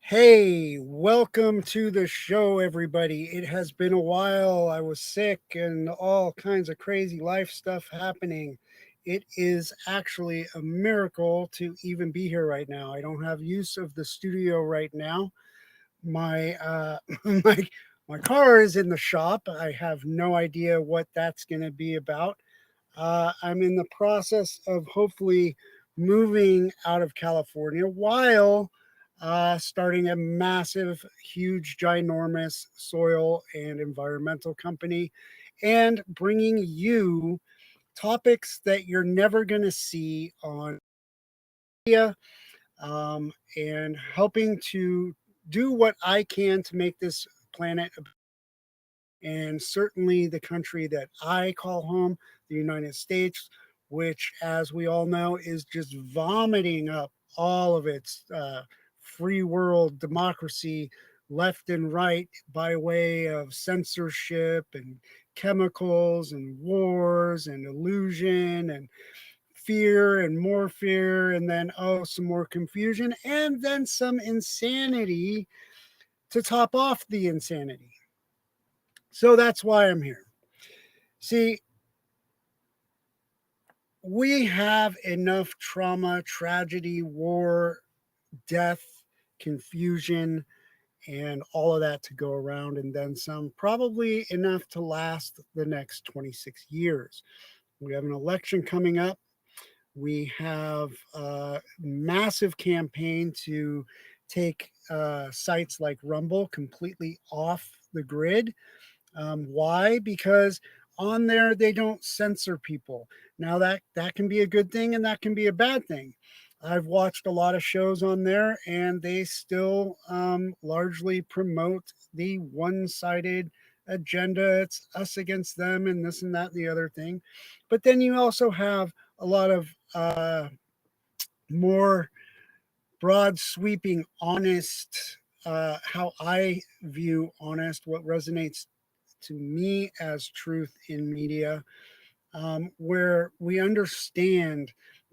Hey, welcome to the show, everybody. It has been a while. I was sick and all kinds of crazy life stuff happening. It is actually a miracle to even be here right now. I don't have use of the studio right now. My my my car is in the shop. I have no idea what that's going to be about. I'm in the process of hopefully moving out of California while starting a massive, huge, ginormous soil and environmental company and bringing you topics that you're never going to see on media, and helping to do what I can to make this planet and certainly the country that I call home, the United States, which, as we all know, is just vomiting up all of its free world democracy left and right by way of censorship and chemicals and wars and illusion and fear and then some more confusion and then some insanity to top off the insanity. So that's why I'm here. See, we have enough trauma, tragedy, war, death, confusion, and all of that to go around, and then some, probably enough to last the next 26 years. We have an election coming up. We have a massive campaign to take sites like Rumble completely off the grid. Why? Because on there they don't censor people. Now that can be a good thing and that can be a bad thing. I've watched a lot of shows on there, and they still largely promote the one-sided agenda. It's us against them, and this and that and the other thing. But then you also have a lot of more broad, sweeping, honest. How I view honest, what resonates to me as truth in media, where we understand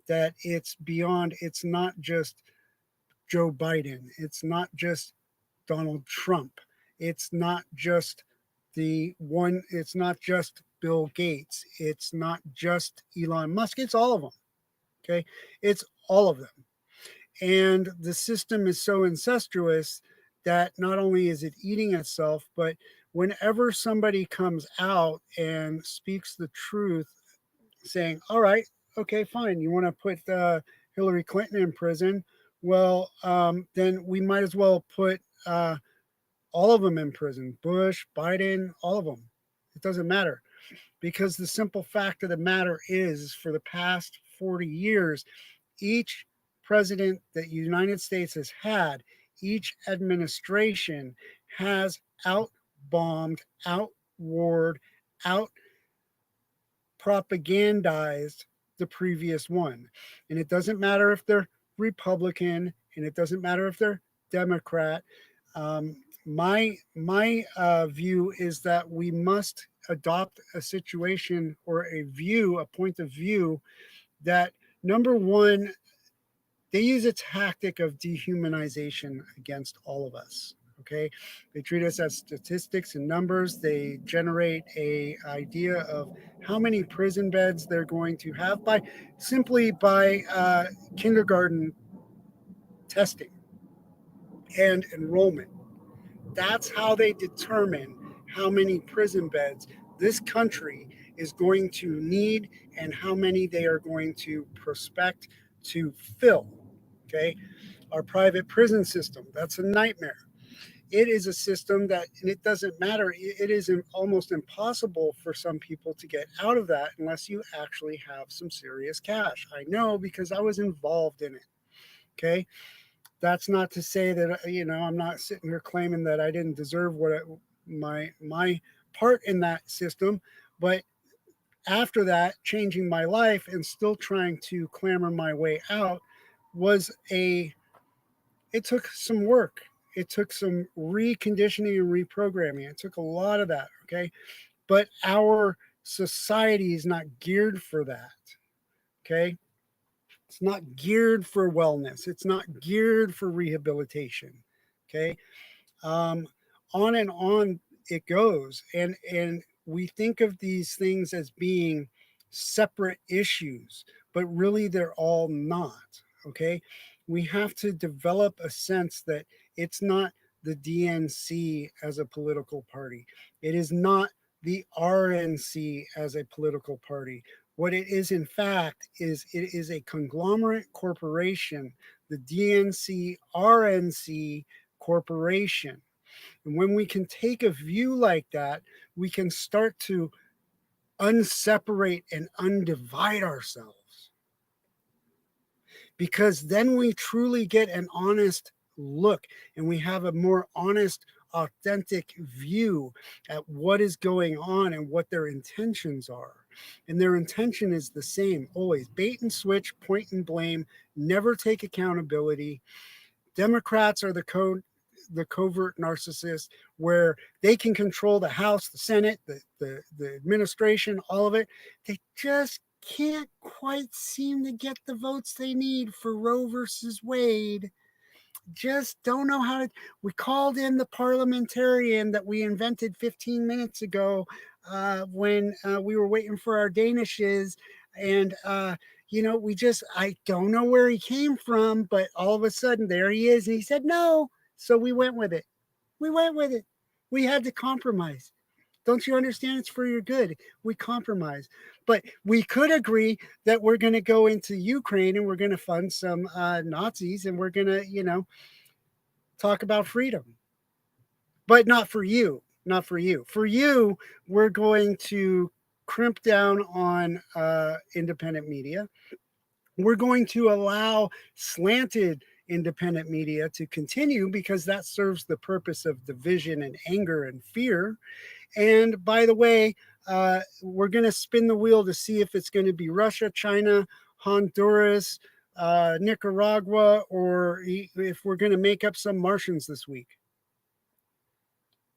that it's beyond, it's not just Joe Biden, it's not just Donald Trump, it's not just it's not just Bill Gates, it's not just Elon Musk, it's all of them. Okay. It's all of them. And the system is so incestuous that not only is it eating itself, but whenever somebody comes out and speaks the truth, saying, all right, okay, fine, you want to put Hillary Clinton in prison, well, then we might as well put all of them in prison. Bush, Biden, all of them. It doesn't matter, because the simple fact of the matter is, for the past 40 years, each president that the United States has had, each administration has out bombed, out warred, out propagandized the previous one. And it doesn't matter if they're Republican, and it doesn't matter if they're Democrat. My view is that we must adopt a situation or a point of view that, number one, they use a tactic of dehumanization against all of us. Okay, they treat us as statistics and numbers. They generate a idea of how many prison beds they're going to have by simply by kindergarten testing and enrollment. That's how they determine how many prison beds this country is going to need and how many they are going to prospect to fill. Okay, our private prison system, that's a nightmare. It is a system that, and it doesn't matter, it is almost impossible for some people to get out of that unless you actually have some serious cash. I know, because I was involved in it. Okay, that's not to say that, I'm not sitting here claiming that I didn't deserve my part in that system. But after that, changing my life and still trying to clamor my way out was a it took some work. It took some reconditioning and reprogramming. It took a lot of that. Okay. But our society is not geared for that. Okay. It's not geared for wellness. It's not geared for rehabilitation. Okay. um, on and on it goes, and we think of these things as being separate issues, but really they're all not. Okay, we have to develop a sense that it's not the DNC as a political party, it is not the RNC as a political party. What it is, in fact, is it is a conglomerate corporation, the DNC RNC corporation. And when we can take a view like that, we can start to unseparate and undivide ourselves, because then we truly get an honest look, and we have a more honest, authentic view at what is going on and what their intentions are. And their intention is the same always: bait and switch, point and blame, never take accountability. Democrats are the covert narcissists, where they can control the House, the Senate, the administration, all of it. They just can't quite seem to get the votes they need for Roe versus Wade. Just don't know how to. We called in the parliamentarian that we invented 15 minutes ago, when we were waiting for our Danishes. And, I don't know where he came from, but all of a sudden there he is. And he said no. So we went with it. We went with it. We had to compromise. Don't you understand? It's for your good. We compromise. But we could agree that we're going to go into Ukraine and we're going to fund some Nazis, and we're going to, talk about freedom. But not for you. Not for you. For you, we're going to crimp down on independent media. We're going to allow slanted independent media to continue, because that serves the purpose of division and anger and fear. And by the way, we're going to spin the wheel to see if it's going to be Russia, China, Honduras, Nicaragua, or if we're going to make up some Martians this week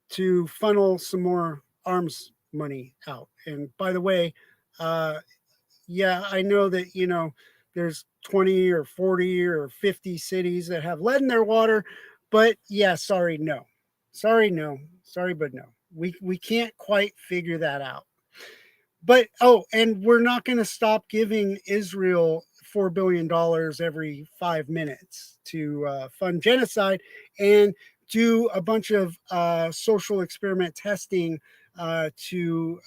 to funnel some more arms money out. And by the way, uh, yeah, I know that, there's 20 or 40 or 50 cities that have lead in their water, but yeah, sorry, no. Sorry, no. Sorry, but no. We can't quite figure that out. But and we're not going to stop giving Israel $4 billion every 5 minutes to fund genocide and do a bunch of social experiment testing to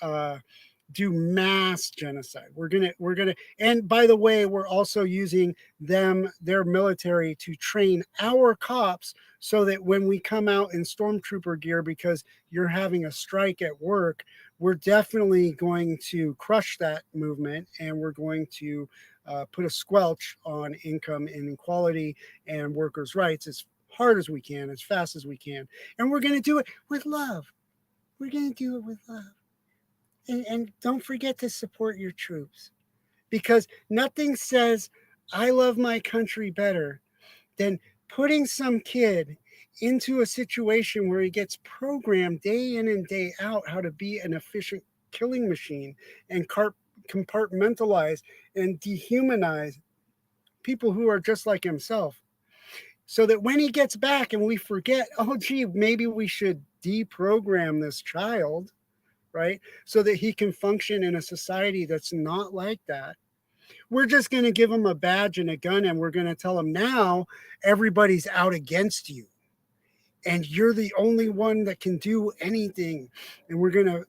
do mass genocide. We're gonna, and by the way, we're also using their military to train our cops, so that when we come out in stormtrooper gear because you're having a strike at work, we're definitely going to crush that movement, and we're going to put a squelch on income inequality and workers' rights as hard as we can, as fast as we can. And we're going to do it with love. We're going to do it with love. And don't forget to support your troops, because nothing says I love my country better than putting some kid into a situation where he gets programmed day in and day out how to be an efficient killing machine, and compartmentalize and dehumanize people who are just like himself, so that when he gets back and we forget, oh gee, maybe we should deprogram this child, right? So that he can function in a society that's not like that. We're just going to give him a badge and a gun, and we're going to tell him now everybody's out against you and you're the only one that can do anything. And we're going to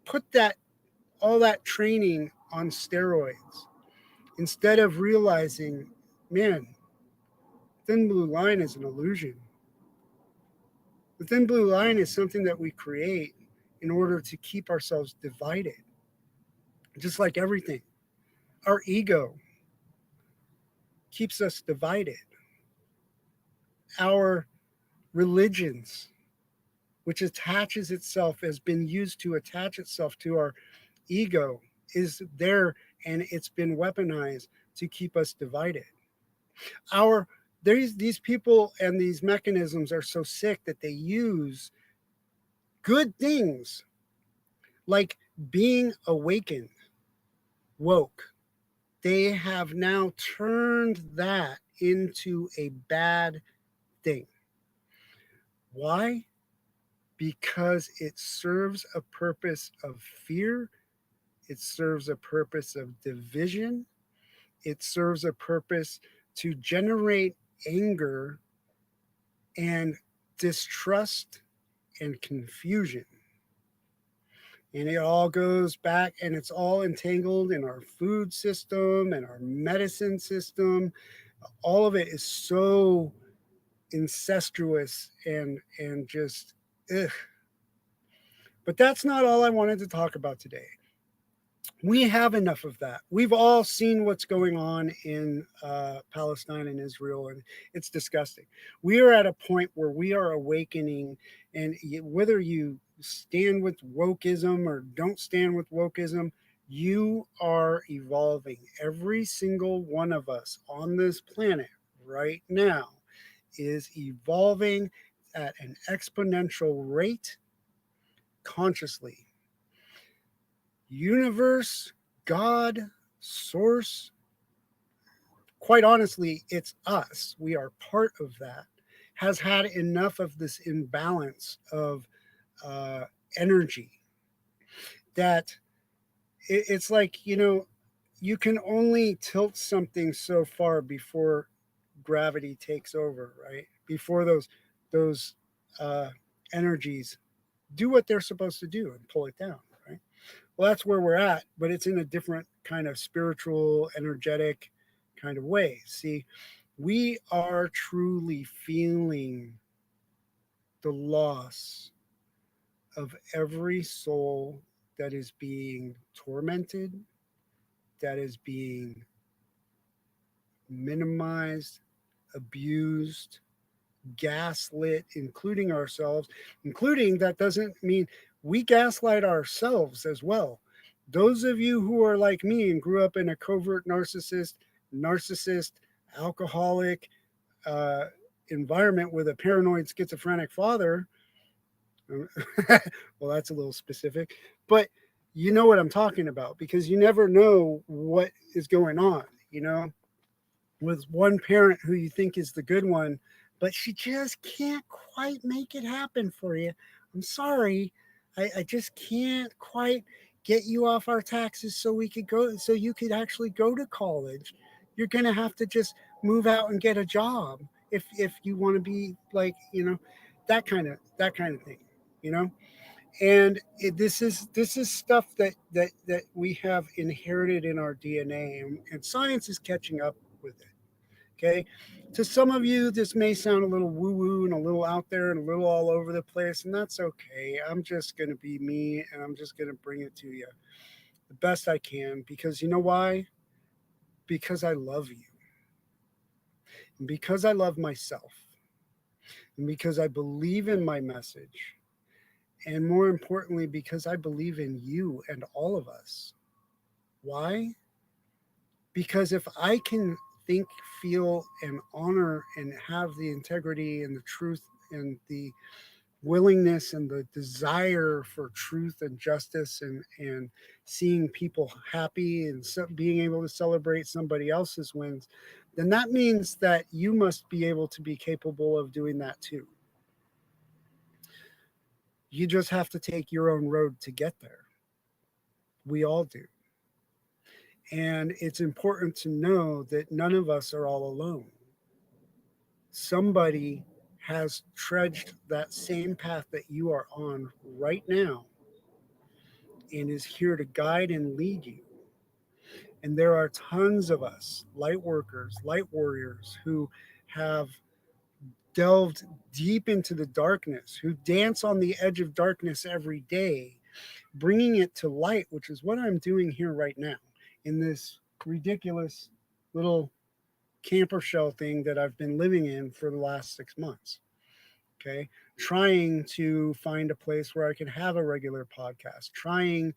put that all that training on steroids, instead of realizing, man, thin blue line is an illusion. The thin blue line is something that we create in order to keep ourselves divided, just like everything. Our ego keeps us divided. Our religions, which attaches itself, has been used to attach itself to our ego, is there, and it's been weaponized to keep us divided. Our these people and these mechanisms are so sick that they use good things like being awakened, woke. They have now turned that into a bad thing. Why? Because it serves a purpose of fear, it serves a purpose of division, it serves a purpose to generate anger and distrust and confusion. And it all goes back and it's all entangled in our food system and our medicine system. All of it is so incestuous and just ugh. But that's not all I wanted to talk about today. We have enough of that. We've all seen what's going on in Palestine and Israel, and it's disgusting. We are at a point where we are awakening, and whether you stand with wokeism or don't stand with wokeism, you are evolving. Every single one of us on this planet right now is evolving at an exponential rate consciously. Universe, God, source, quite honestly, it's us. We are part of that. Has had enough of this imbalance of uh, energy that it's like, you can only tilt something so far before gravity takes over, right? Before those uh, energies do what they're supposed to do and pull it down, right? Well, that's where we're at, but it's in a different kind of spiritual, energetic kind of way. See, we are truly feeling the loss of every soul that is being tormented, that is being minimized, abused, gaslit, including ourselves, including that doesn't mean we gaslight ourselves as well. Those of you who are like me and grew up in a covert narcissist, alcoholic uh, environment with a paranoid schizophrenic father, well, that's a little specific, but you know what I'm talking about because you never know what is going on, with one parent who you think is the good one, but she just can't quite make it happen for you. I'm sorry. I just can't quite get you off our taxes so we could go so you could actually go to college. You're gonna have to just move out and get a job if you want to be like, that kind of thing, you know? And this is stuff that we have inherited in our DNA, and science is catching up with it. Okay. To some of you, this may sound a little woo woo and a little out there and a little all over the place, and that's okay. I'm just going to be me and I'm just going to bring it to you the best I can because you know why? Because I love you, and because I love myself, and because I believe in my message, and more importantly, because I believe in you and all of us. Why? Because if I can think, feel, and honor and have the integrity and the truth and the willingness and the desire for truth and justice and seeing people happy and being able to celebrate somebody else's wins, then that means that you must be able to be capable of doing that too. You just have to take your own road to get there. We all do. And it's important to know that none of us are all alone. Somebody has trudged that same path that you are on right now and is here to guide and lead you. And there are tons of us, light workers, light warriors, who have delved deep into the darkness, who dance on the edge of darkness every day, bringing it to light, which is what I'm doing here right now in this ridiculous little camper shell thing that I've been living in for the last 6 months. Okay. Trying to find a place where I can have a regular podcast, trying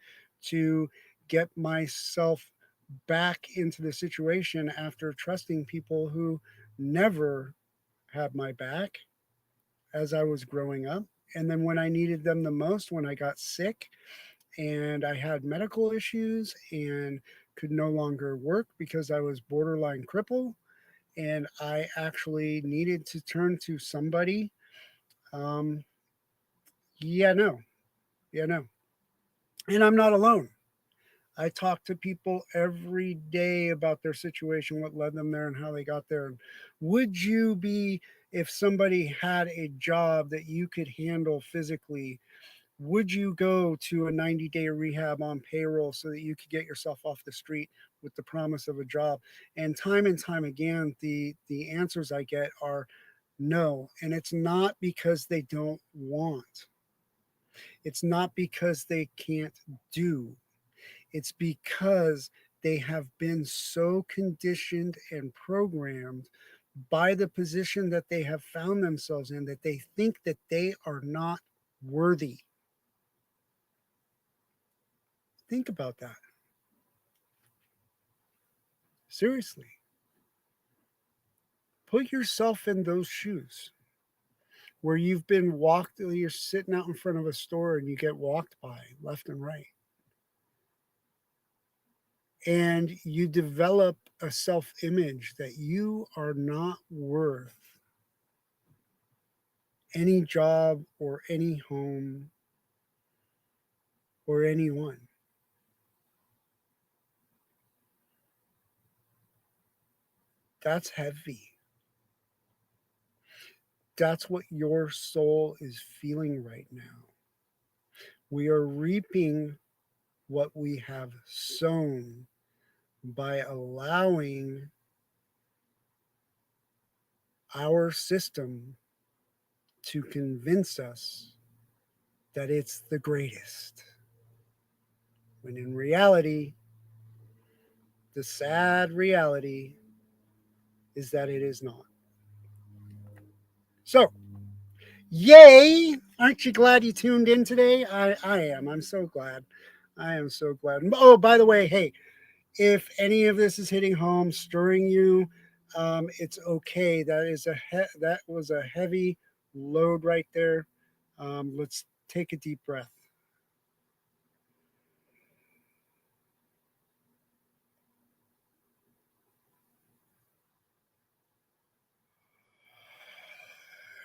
to get myself back into the situation after trusting people who never had my back as I was growing up. And then when I needed them the most, when I got sick and I had medical issues and could no longer work because I was borderline crippled, and I actually needed to turn to somebody Um, yeah, no, yeah, no. And I'm not alone. I talk to people every day about their situation, what led them there, and how they got there. And would you be, if somebody had a job that you could handle physically, would you go to a 90-day rehab on payroll so that you could get yourself off the street with the promise of a job? And time again, the answers I get are no. And it's not because they don't want. It's not because they can't do. It's because they have been so conditioned and programmed by the position that they have found themselves in that they think that they are not worthy. Think about that. Seriously. Put yourself in those shoes where you've been walked, you're sitting out in front of a store and you get walked by left and right. And you develop a self image that you are not worth any job or any home or anyone. That's heavy. That's what your soul is feeling right now. We are reaping what we have sown by allowing our system to convince us that it's the greatest. When in reality, the sad reality is that it is not. So, yay! Aren't you glad you tuned in today? I am. I'm so glad. I am so glad. Oh, by the way, hey, if any of this is hitting home, stirring you, it's okay. That was a heavy load right there. Let's take a deep breath.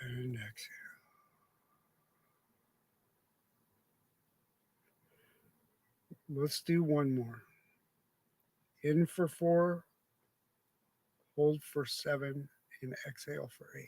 And exhale. Let's do one more. In for 4, hold for 7, and exhale for 8.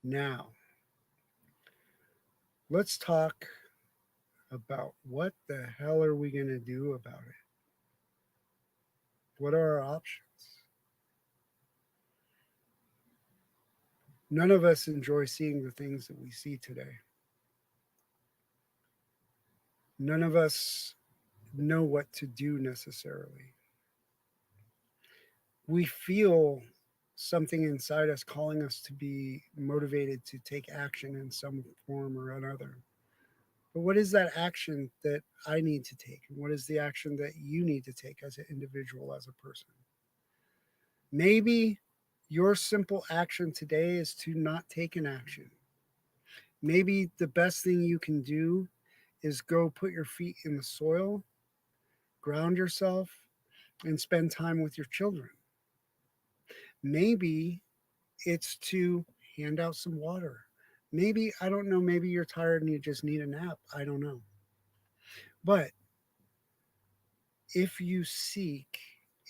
Now, let's talk about what the hell are we going to do about it? What are our options? None of us enjoy seeing the things that we see today. None of us know what to do necessarily. We feel something inside us calling us to be motivated to take action in some form or another. But what is that action that I need to take? And what is the action that you need to take as an individual, as a person? Maybe your simple action today is to not take an action. Maybe the best thing you can do is go put your feet in the soil, ground yourself, and spend time with your children. Maybe it's to hand out some water. Maybe, I don't know, maybe you're tired and you just need a nap. I don't know. But if you seek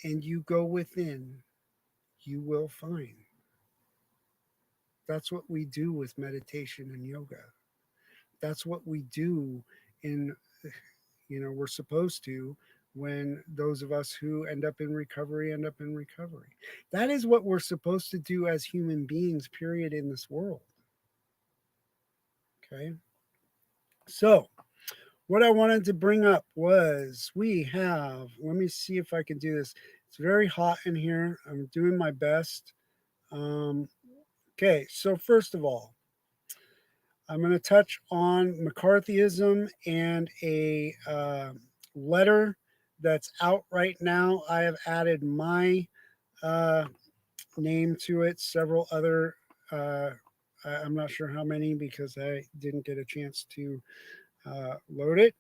and you go within, you will find. That's what we do with meditation and yoga. That's what we do in, we're supposed to, when those of us who end up in recovery. That is what we're supposed to do as human beings, period, in this world. Okay. So, what I wanted to bring up was we have, let me see if I can do this. It's very hot in here. I'm doing my best. Um, okay. So, first of all, I'm going to touch on McCarthyism and a letter that's out right now. I have added my uh, name to it, several other. Uh, I'm not sure how many because I didn't get a chance to load it.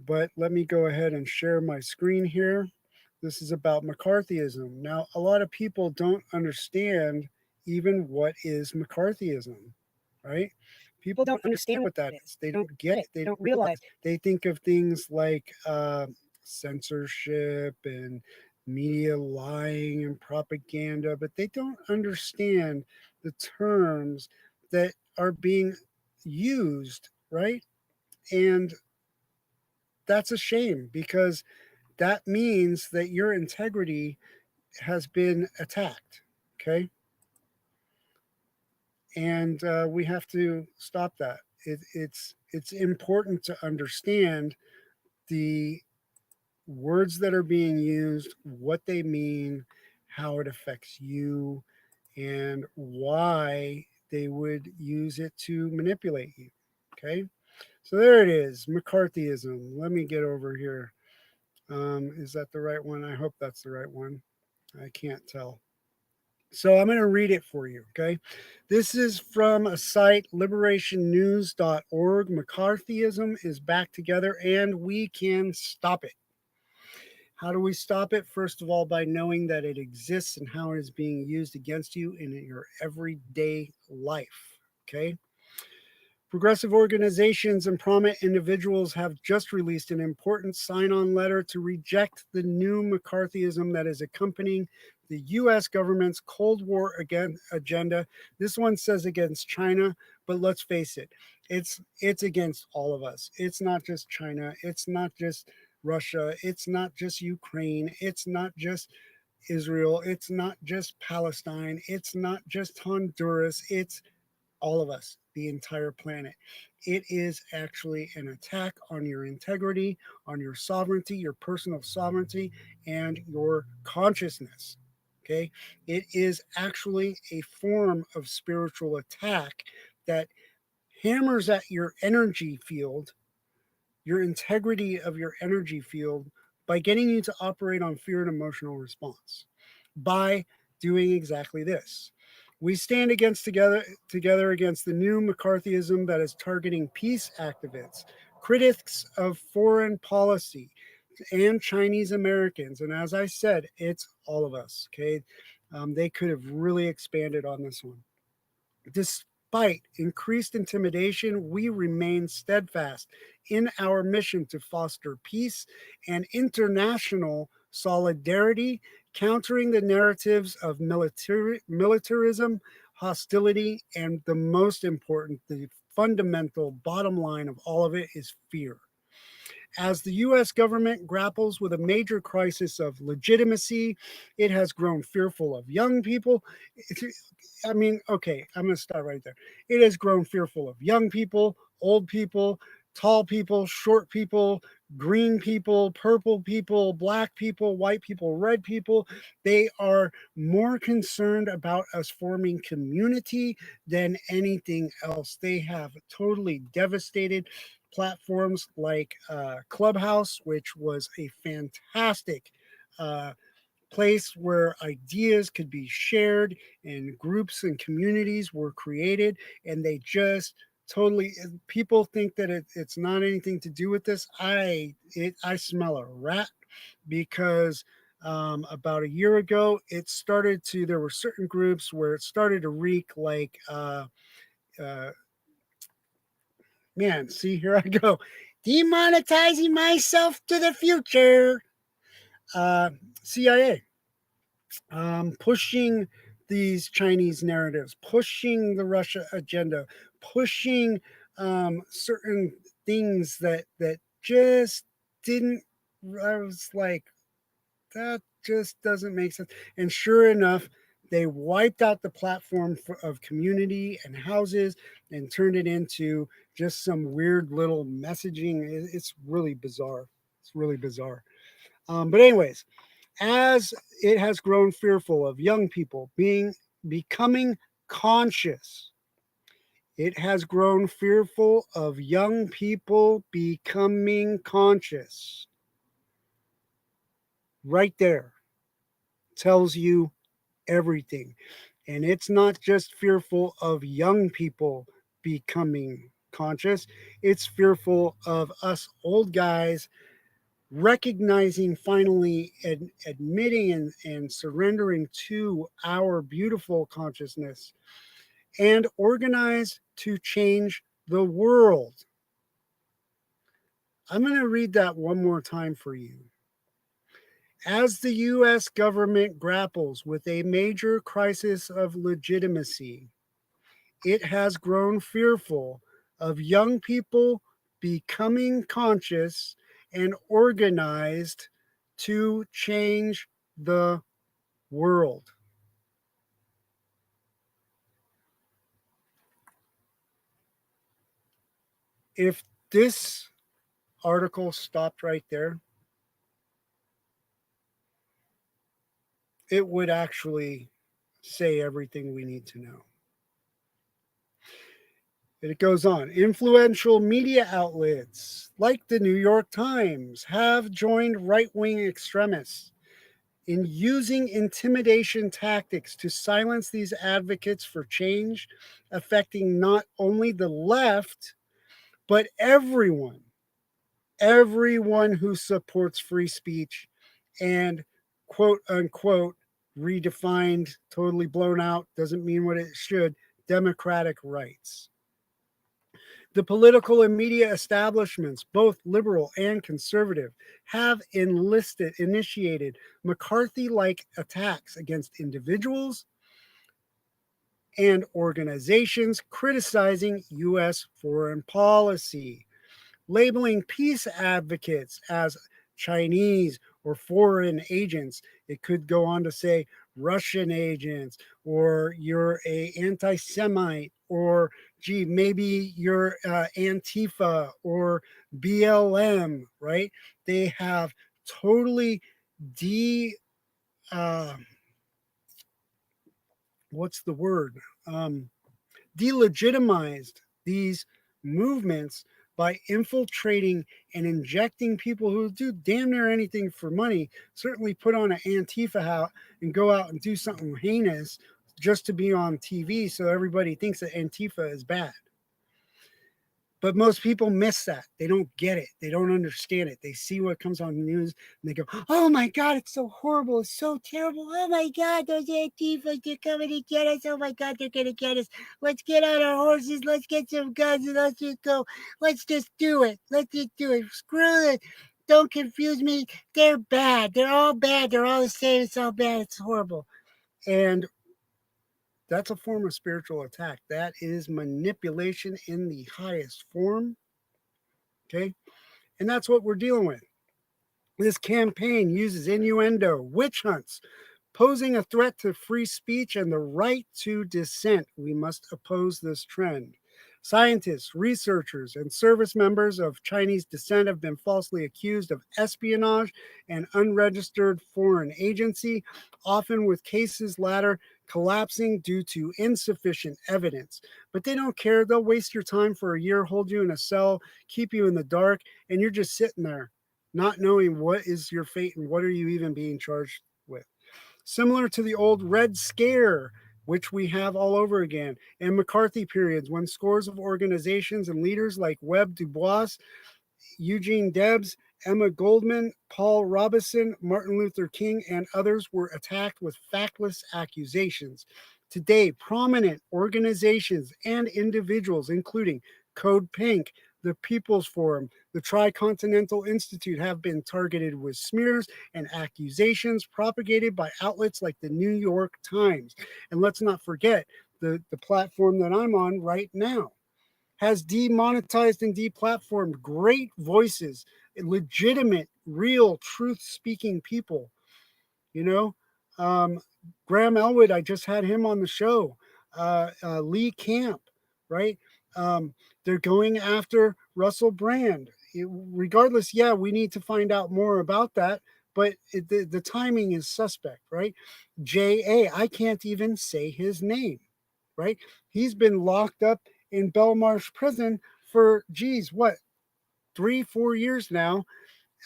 But let me go ahead and share my screen here. This is about McCarthyism. Now, a lot of people don't understand even what is McCarthyism, right? People don't understand what that is. They don't get it. They don't realize. They think of things like censorship and media lying and propaganda, but they don't understand the terms that are being used, right? And that's a shame because that means that your integrity has been attacked. Okay. And we have to stop that. It's important to understand the words that are being used, what they mean, how it affects you, and why they would use it to manipulate you. Okay. So there it is, McCarthyism. Let me get over here. Is that the right one? I hope that's the right one. I can't tell. So I'm going to read it for you, okay? This is from a site, liberationnews.org. McCarthyism is back together and we can stop it. How do we stop it? First of all, by knowing that it exists and how it is being used against you in your everyday life, okay? Progressive organizations and prominent individuals have just released an important sign on letter to reject the new McCarthyism that is accompanying the US government's Cold War agenda. This one says against China, but let's face it, it's against all of us. It's not just China, it's not just Russia, it's not just Ukraine, it's not just Israel, it's not just Palestine, it's not just Honduras, it's all of us, the entire planet. It is actually an attack on your integrity, on your sovereignty, your personal sovereignty, and your consciousness. Okay. It is actually a form of spiritual attack that hammers at your energy field, your integrity of your energy field, by getting you to operate on fear and emotional response by doing exactly this. We stand together against the new McCarthyism that is targeting peace activists, critics of foreign policy, and Chinese Americans. And as I said, it's all of us. Okay, they could have really expanded on this one. Despite increased intimidation, we remain steadfast in our mission to foster peace and international solidarity, countering the narratives of militarism, hostility, and the most important, the fundamental bottom line of all of it is fear. As the US government grapples with a major crisis of legitimacy, it has grown fearful of young people. I mean, okay, I'm going to start right there. It has grown fearful of young people, old people, tall people, short people, green people, purple people, black people, white people, red people. They are more concerned about us forming community than anything else. They have totally devastated platforms like Clubhouse, which was a fantastic uh, place where ideas could be shared and groups and communities were created, and they just totally, people think that it's not anything to do with this. I smell a rat because about a year ago it started to, there were certain groups where it started to reek like uh, man, see, here I go, demonetizing myself to the future. uh, CIA, pushing these Chinese narratives, pushing the Russia agenda, pushing certain things that just didn't. I was like, that just doesn't make sense. And sure enough, they wiped out the platform of community and houses and turned it into just some weird little messaging. It's really bizarre. It's really bizarre. But anyways, as it has grown fearful of young people becoming conscious, it has grown fearful of young people becoming conscious. Right there tells you everything. And it's not just fearful of young people becoming conscious, it's fearful of us old guys recognizing finally and admitting and surrendering to our beautiful consciousness and organize to change the world. I'm going to read that one more time for you. As the US government grapples with a major crisis of legitimacy, it has grown fearful of young people becoming conscious and organized to change the world. If this article stopped right there, it would actually say everything we need to know. And it goes on. Influential media outlets like the New York Times have joined right wing extremists in using intimidation tactics to silence these advocates for change, affecting not only the left, but everyone who supports free speech and quote unquote redefined, totally blown out, doesn't mean what it should, democratic rights. The political and media establishments, both liberal and conservative, have initiated McCarthy like attacks against individuals and organizations criticizing U.S. foreign policy, labeling peace advocates as Chinese or foreign agents. It could go on to say Russian agents, or you're a anti-Semite, or gee, maybe you're Antifa or BLM, right? They have totally de uh, what's the word? Um, Delegitimized these movements by infiltrating and injecting people who do damn near anything for money, certainly put on an Antifa hat and go out and do something heinous just to be on TV so everybody thinks that Antifa is bad. But most people miss that. They don't get it. They don't understand it. They see what comes on the news and they go, oh my God, it's so horrible. It's so terrible. Oh my God, those Antifas, they're coming to get us. Oh my God, they're going to get us. Let's get on our horses. Let's get some guns and let's just go. Let's just do it. Let's just do it. Screw it. Don't confuse me. They're bad. They're all bad. They're all the same. It's all bad. It's horrible. And that's a form of spiritual attack. That is manipulation in the highest form. Okay. And that's what we're dealing with. This campaign uses innuendo, witch hunts, posing a threat to free speech and the right to dissent. We must oppose this trend. Scientists, researchers, and service members of Chinese descent have been falsely accused of espionage and unregistered foreign agency, often with cases latter collapsing due to insufficient evidence. But they don't care. They'll waste your time for a year, hold you in a cell, keep you in the dark, and you're just sitting there not knowing what is your fate and what are you even being charged with. Similar to the old Red Scare, which we have all over again, and McCarthy periods when scores of organizations and leaders like Webb Du Bois, Eugene Debs, Emma Goldman, Paul Robeson, Martin Luther King, and others were attacked with factless accusations. Today, prominent organizations and individuals, including Code Pink, the People's Forum, the Tricontinental Institute, have been targeted with smears and accusations propagated by outlets like the New York Times. And let's not forget the platform that I'm on right now has demonetized and deplatformed great voices, legitimate, real, truth speaking people. You know, um, Graham Elwood, I just had him on the show. Lee Camp, right? Um, they're going after Russell Brand. Regardless, yeah, we need to find out more about that, but the timing is suspect, right? J.A., I can't even say his name, right? He's been locked up in Belmarsh prison for, geez, what, 3, 4 years now,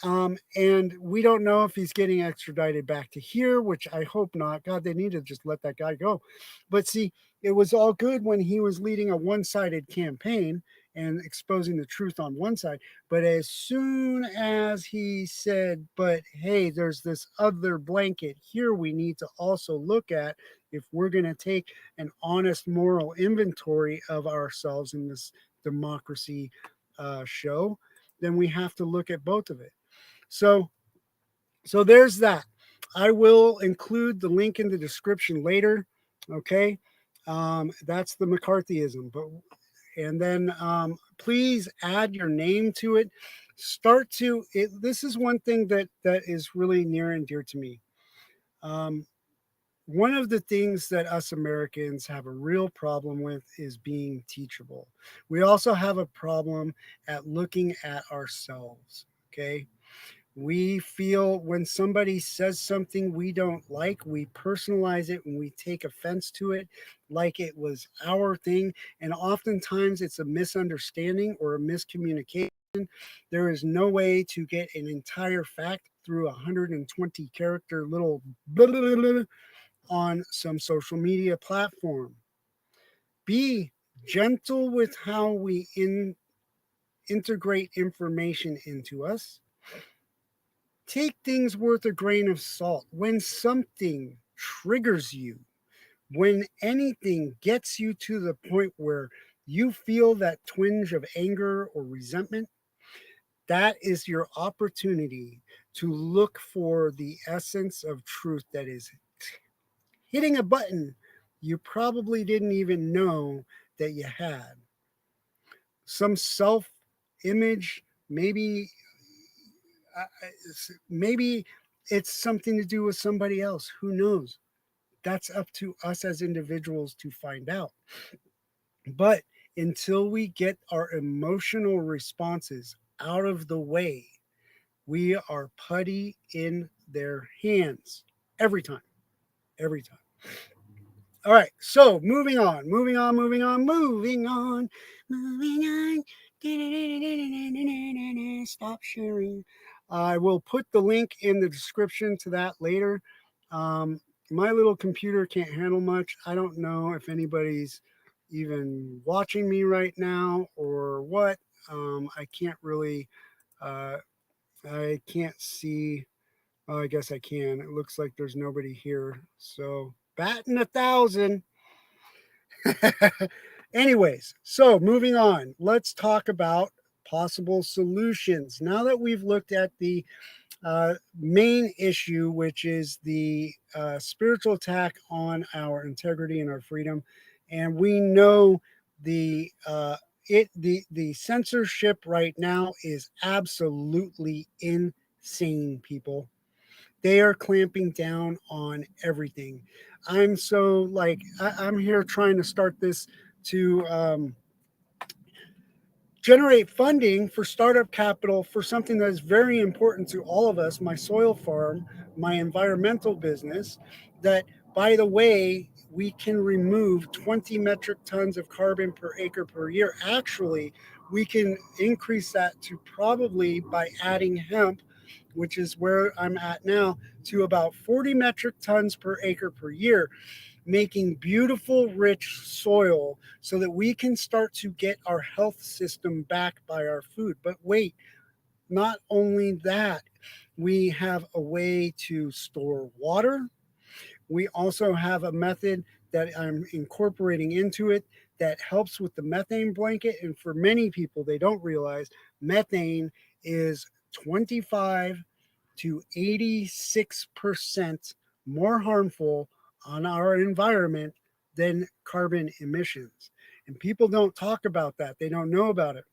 And we don't know if he's getting extradited back to here, which I hope not. God, they need to just let that guy go. But see, it was all good when he was leading a one sided campaign and exposing the truth on one side. But as soon as he said, but hey, there's this other blanket here we need to also look at if we're going to take an honest moral inventory of ourselves in this democracy show, then we have to look at both of it. So so there's that. I will include the link in the description later. Okay. That's the McCarthyism. But and then please add your name to it. Start to it. This is one thing that is really near and dear to me. Um, one of the things that us Americans have a real problem with is being teachable. We also have a problem at looking at ourselves. Okay. We feel when somebody says something we don't like, we personalize it and we take offense to it like it was our thing. And oftentimes it's a misunderstanding or a miscommunication. There is no way to get an entire fact through a 120 character little blah, blah, blah, blah, on some social media platform. Be gentle with how we integrate information into us. Take things worth a grain of salt. When something triggers you, when anything gets you to the point where you feel that twinge of anger or resentment, that is your opportunity to look for the essence of truth that is hitting a button you probably didn't even know that you had. Some self image, maybe maybe it's something to do with somebody else. Who knows? That's up to us as individuals to find out. But until we get our emotional responses out of the way, we are putty in their hands every time. Every time. All right. So moving on, moving on, moving on, moving on, moving on. Stop sharing. I will put the link in the description to that later. Um, my little computer can't handle much. I don't know if anybody's even watching me right now or what. I can't really, uh, I can't see. Well, I guess I can. It looks like there's nobody here. So batting 1,000. Anyways, so moving on, let's talk about possible solutions. Now that we've looked at the main issue, which is the spiritual attack on our integrity and our freedom, and we know the the censorship right now is absolutely insane, people. They are clamping down on everything. I'm so like I'm here trying to start this to generate funding for startup capital for something that is very important to all of us, my soil farm, my environmental business, that by the way, we can remove 20 metric tons of carbon per acre per year. Actually, we can increase that to probably by adding hemp, which is where I'm at now, to about 40 metric tons per acre per year, making beautiful, rich soil so that we can start to get our health system back by our food. But wait, not only that, we have a way to store water. We also have a method that I'm incorporating into it that helps with the methane blanket. And for many people, they don't realize methane is 25 to 86% more harmful on our environment than carbon emissions. And people don't talk about that. They don't know about it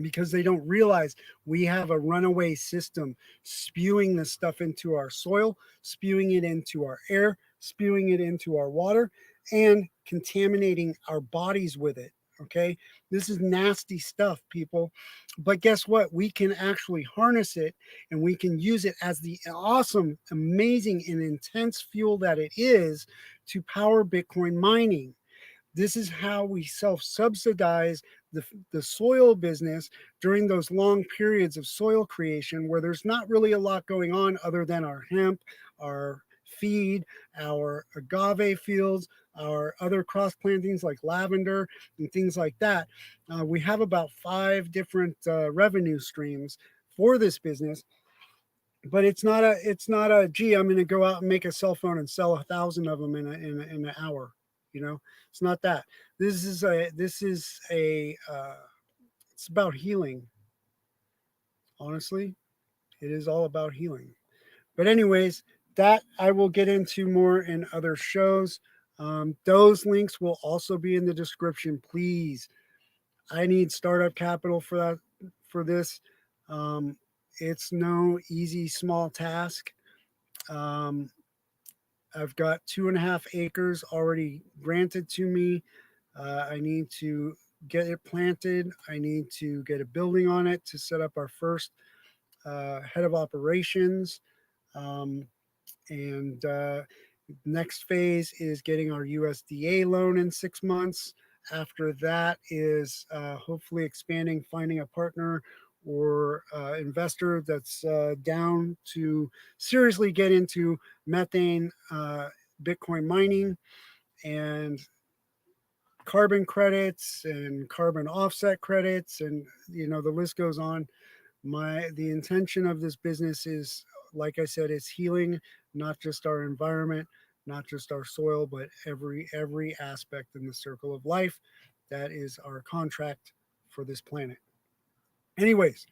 because they don't realize we have a runaway system spewing this stuff into our soil, spewing it into our air, spewing it into our water, and contaminating our bodies with it. Okay. This is nasty stuff, people. But guess what? We can actually harness it and we can use it as the awesome, amazing, and intense fuel that it is to power Bitcoin mining. This is how we self subsidize the, the soil business during those long periods of soil creation where there's not really a lot going on other than our hemp, our feed, our agave fields, our other cross plantings like lavender and things like that. We have about five different revenue streams for this business, but it's not a gee, I'm going to go out and make a cell phone and sell 1,000 of them in an hour. You know, it's not that. This is a it's about healing. Honestly, it is all about healing. But anyways, that I will get into more in other shows. Those links will also be in the description. Please, I need startup capital for that for this. Um, it's no easy small task. Um, I've got 2.5 acres already granted to me. I need to get it planted. I need to get a building on it to set up our first head of operations. Um, and next phase is getting our USDA loan in 6 months. After that is hopefully expanding, finding a partner or investor that's down to seriously get into methane Bitcoin mining and carbon credits and carbon offset credits, and the list goes on. The intention of this business is, like I said, it's healing not just our environment, not just our soil, but every aspect in the circle of life. That is our contract for this planet. Anyways,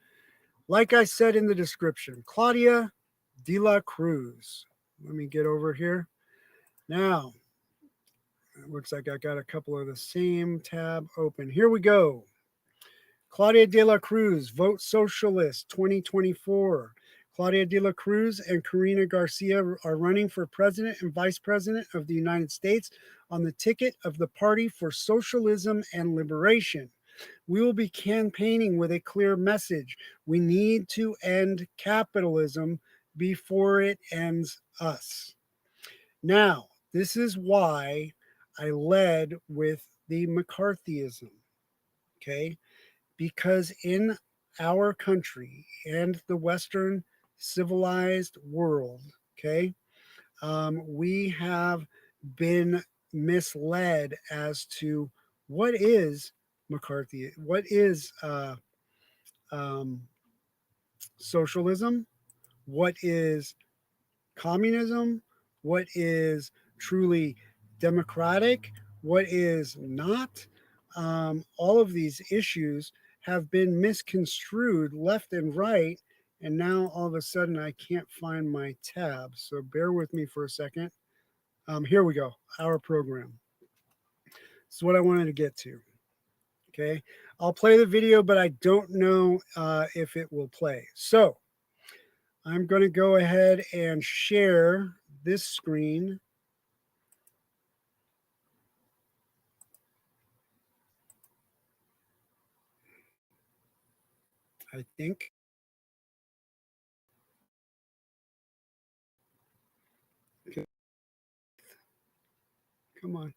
like I said in the description, Claudia De La Cruz. Let me get over here. Now, it looks like I got a couple of the same tab open. Here we go. Claudia De La Cruz, Vote Socialist 2024. Claudia De La Cruz and Karina Garcia are running for president and vice president of the United States on the ticket of the Party for Socialism and Liberation. We will be campaigning with a clear message. We need to end capitalism before it ends us. Now, this is why I led with the McCarthyism. Okay, because in our country and the Western civilized world, okay, we have been misled as to what is McCarthy, what is um, socialism, what is communism, what is truly democratic, what is not. All of these issues have been misconstrued left and right. And now all of a sudden I can't find my tab. So bear with me for a second. Here we go. Our program. This is what I wanted to get to. Okay. I'll play the video, but I don't know if it will play. So I'm going to go ahead and share this screen. I think. Okay, come on.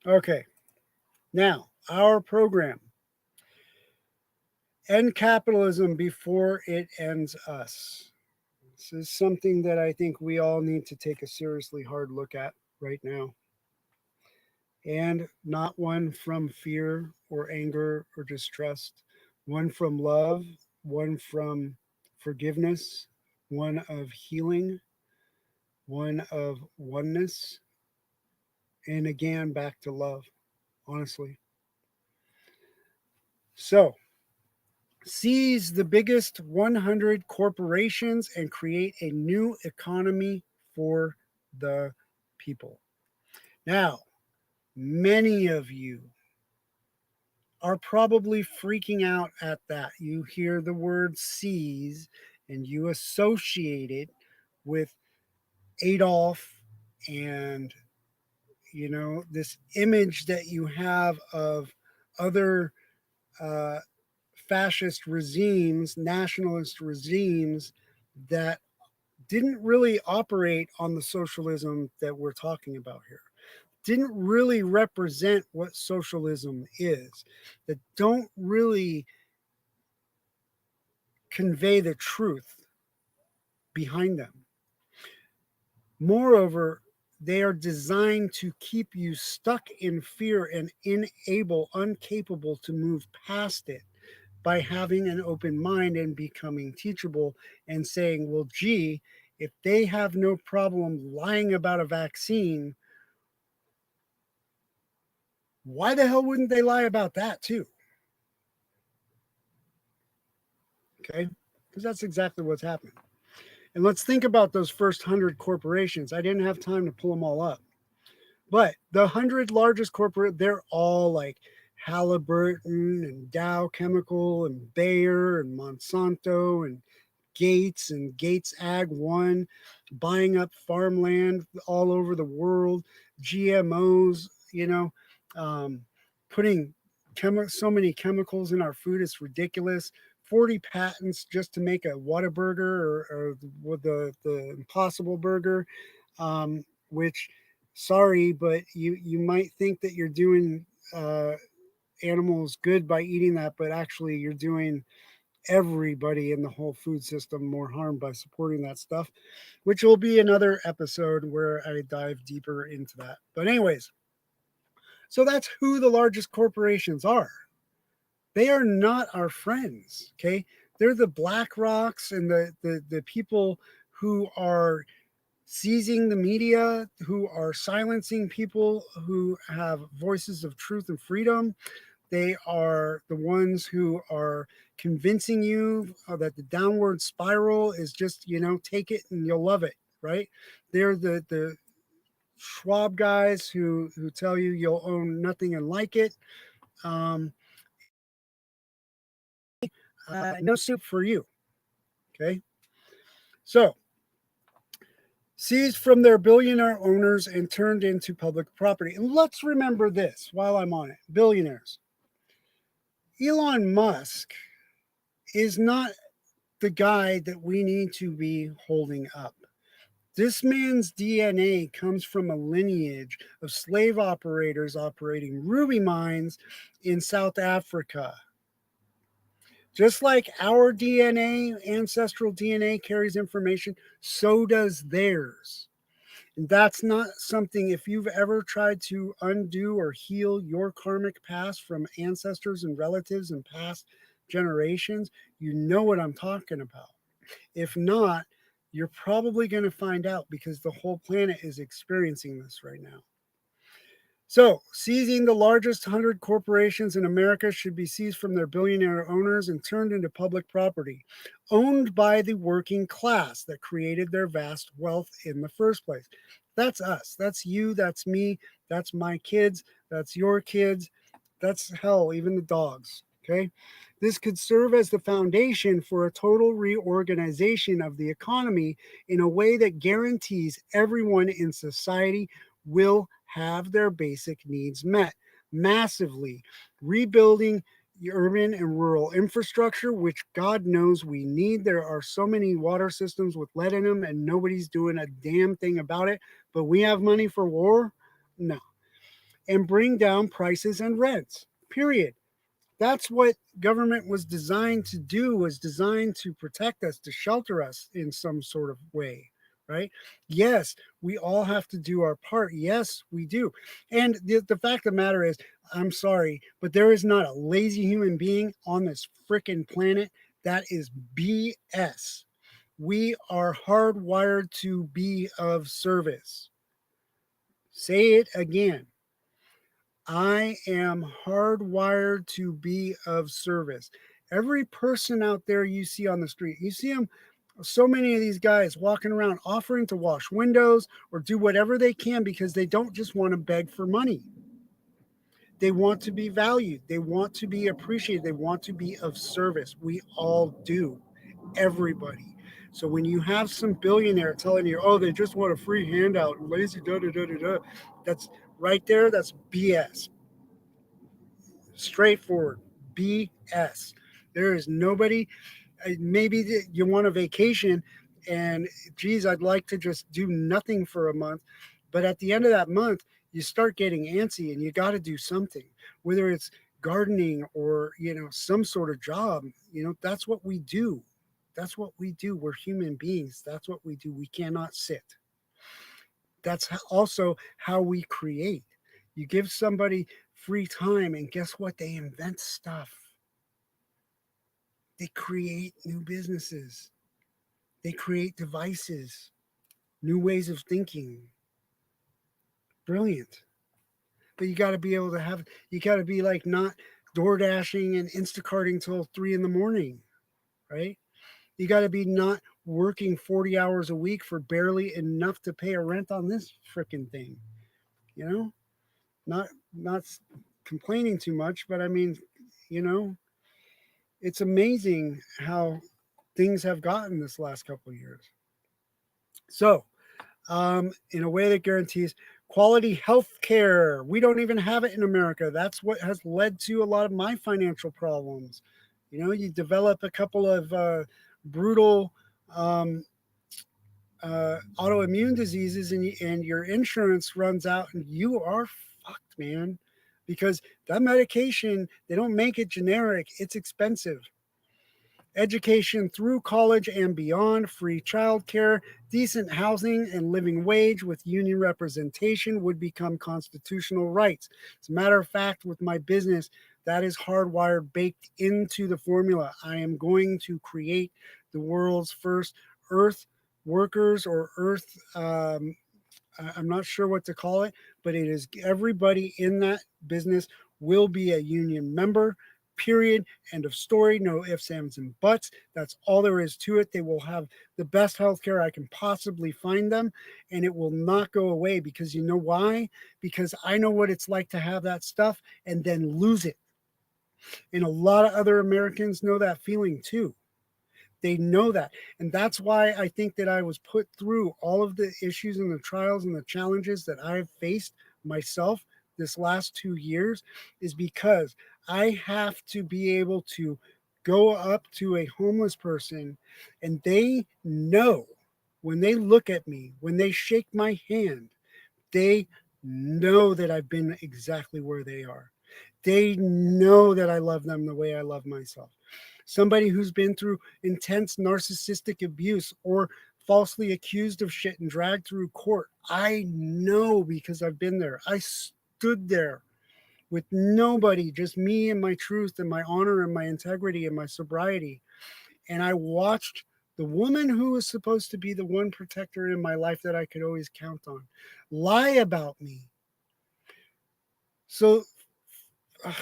Okay. Now, our program: end capitalism before it ends us. This is something that I think we all need to take a seriously hard look at right now. And not one from fear or anger or distrust, one from love, one from forgiveness, one of healing, one of oneness, and again, back to love, honestly. So, seize the biggest 100 corporations and create a new economy for the people. Now, many of you are probably freaking out at that. You hear the word seize and you associate it with Adolf and this image that you have of other uh, fascist regimes, nationalist regimes that didn't really operate on the socialism that we're talking about here, didn't really represent what socialism is, that don't really convey the truth behind them. Moreover, they are designed to keep you stuck in fear and incapable to move past it by having an open mind and becoming teachable and saying, well, gee, if they have no problem lying about a vaccine, why the hell wouldn't they lie about that too? Okay, because that's exactly what's happening. And let's think about those first 100 corporations. I didn't have time to pull them all up. But the 100 largest corporate, they're all like Halliburton and Dow Chemical and Bayer and Monsanto and Gates Ag One, buying up farmland all over the world, GMOs, um, putting so many chemicals in our food. It's ridiculous. 40 patents just to make a Whataburger or the Impossible Burger, which, sorry, but you might think that you're doing uh, animals good by eating that, but actually you're doing everybody in the whole food system more harm by supporting that stuff, which will be another episode where I dive deeper into that. But, anyways, so that's who the largest corporations are. They are not our friends, okay? They're the Black Rocks and the people who are seizing the media, who are silencing people who have voices of truth and freedom. They are the ones who are convincing you that the downward spiral is just, take it and you'll love it, right? They're the Schwab guys who tell you you'll own nothing and like it. Um, no soup for you. Okay. So, seized from their billionaire owners and turned into public property. And let's remember this while I'm on it, billionaires. Elon Musk is not the guy that we need to be holding up. This man's DNA comes from a lineage of slave operators operating ruby mines in South Africa. Just like our DNA, ancestral DNA carries information, so does theirs. And that's not something, if you've ever tried to undo or heal your karmic past from ancestors and relatives and past generations, you know what I'm talking about. If not, you're probably going to find out because the whole planet is experiencing this right now. So, seizing the largest 100 corporations in America should be seized from their billionaire owners and turned into public property, owned by the working class that created their vast wealth in the first place. That's us. That's you. That's me. That's my kids. That's your kids. That's hell, even the dogs. Okay. This could serve as the foundation for a total reorganization of the economy in a way that guarantees everyone in society will have their basic needs met massively, rebuilding the urban and rural infrastructure, which God knows we need. There are so many water systems with lead in them, and nobody's doing a damn thing about it. But we have money for war? No. And bring down prices and rents, period. That's what government was designed to do, was designed to protect us, to shelter us in some sort of way, right? Yes, we all have to do our part. Yes, we do. And the fact of the matter is, I'm sorry, but there is not a lazy human being on this freaking planet. That is BS. We are hardwired to be of service. Say it again. I am hardwired to be of service. Every person out there you see on the street, you see them, so many of these guys walking around offering to wash windows or do whatever they can because they don't just want to beg for money. They want to be valued. They want to be appreciated. They want to be of service. We all do. Everybody. So when you have some billionaire telling you, oh, they just want a free handout, lazy da da da da da, that's right there. That's BS. Straightforward. BS. There is nobody. Maybe you want a vacation, and geez, I'd like to just do nothing for a month. But at the end of that month, you start getting antsy, and you got to do something, whether it's gardening or some sort of job. That's what we do. That's what we do. We're human beings. That's what we do. We cannot sit. That's also how we create. You give somebody free time, and guess what? They invent stuff. They create new businesses. They create devices, new ways of thinking. Brilliant. But you got to be able to have, you got to be like not door dashing and Instacarting till 3 in the morning, right? You got to be not working 40 hours a week for barely enough to pay a rent on this freaking thing, you know? Not complaining too much, but I mean, you know, it's amazing how things have gotten this last couple of years. So, in a way that guarantees quality health care. We don't even have it in America. That's what has led to a lot of my financial problems. You develop a couple of brutal um, autoimmune diseases, and your insurance runs out, and you are fucked, man. Because that medication, they don't make it generic, it's expensive. Education through college and beyond, free childcare, decent housing, and living wage with union representation would become constitutional rights. As a matter of fact, with my business, that is hardwired, baked into the formula. I am going to create the world's first earth workers or earth I'm not sure what to call it, but it is everybody in that business will be a union member. Period. End of story. No ifs, ands, and buts. That's all there is to it. They will have the best healthcare I can possibly find them, and it will not go away because you know why? Because I know what it's like to have that stuff and then lose it. And a lot of other Americans know that feeling too. They know that. And that's why I think that I was put through all of the issues and the trials and the challenges that I've faced myself this last 2 years, is because I have to be able to go up to a homeless person, and they know when they look at me, when they shake my hand, they know that I've been exactly where they are. They know that I love them the way I love myself. Somebody who's been through intense narcissistic abuse or falsely accused of shit and dragged through court. I know because I've been there. I stood there with nobody, just me and my truth and my honor and my integrity and my sobriety. And I watched the woman who was supposed to be the one protector in my life that I could always count on lie about me. So, uh,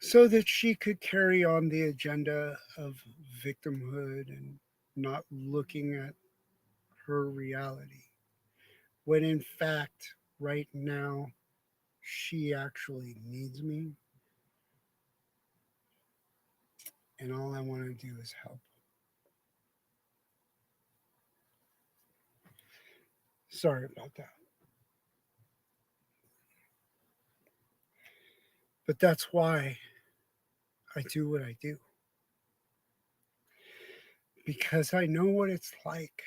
so that she could carry on the agenda of victimhood and not looking at her reality. When in fact, right now, she actually needs me, and all I want to do is help. Sorry about that. But that's why I do what I do, because I know what it's like.